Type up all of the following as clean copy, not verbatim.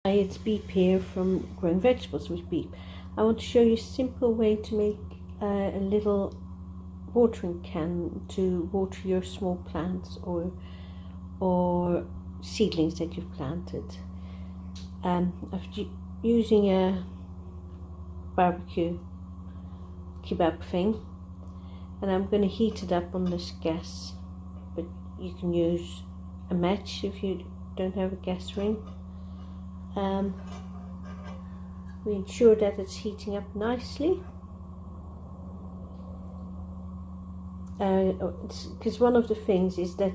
Hi, it's Beep here from Growing Vegetables with Beep. I want to show you a simple way to make a little watering can to water your small plants or seedlings that you've planted. I'm using a barbecue kebab thing, and I'm going to heat it up on this gas, but you can use a match if you don't have a gas ring. We ensure that it's heating up nicely, because one of the things is that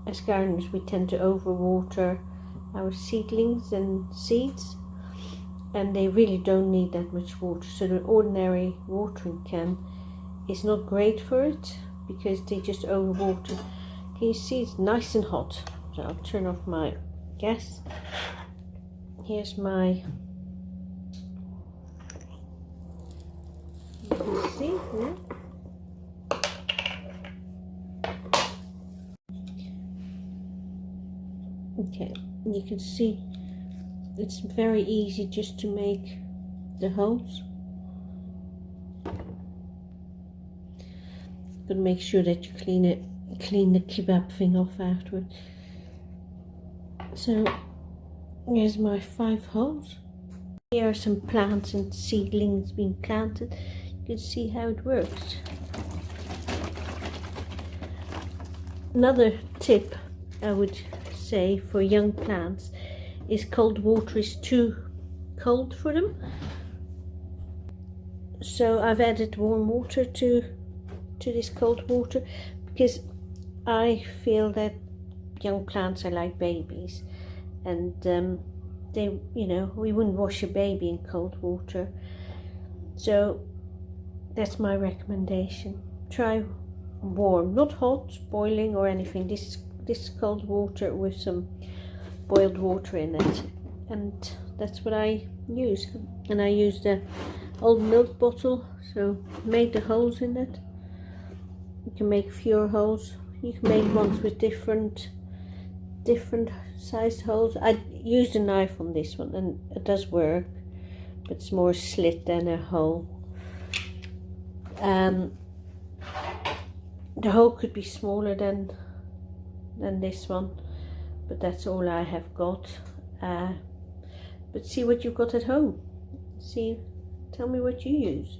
as gardeners we tend to overwater our seedlings and seeds, and they really don't need that much water. So the ordinary watering can is not great for it because they just overwater. Can you see it's nice and hot? So I'll turn off my gas. Here's my, you can see, yeah. Okay, you can see it's very easy just to make the holes, but make sure that you clean the kebab thing off afterwards. So here's my 5 holes. Here are some plants and seedlings being planted. You can see how it works. Another tip I would say for young plants is cold water is too cold for them. So I've added warm water to this cold water because I feel that young plants are like babies, and they, we wouldn't wash a baby in cold water. So that's my recommendation. Try warm, not hot, boiling or anything. This is cold water with some boiled water in it, and that's what I use. And I used an old milk bottle, so made the holes in it. You can make fewer holes. You can make ones with different sized holes. I used a knife on this one and it does work, but it's more a slit than a hole. The hole could be smaller than this one, but that's all I have got. But see what you've got at home. Tell me what you use.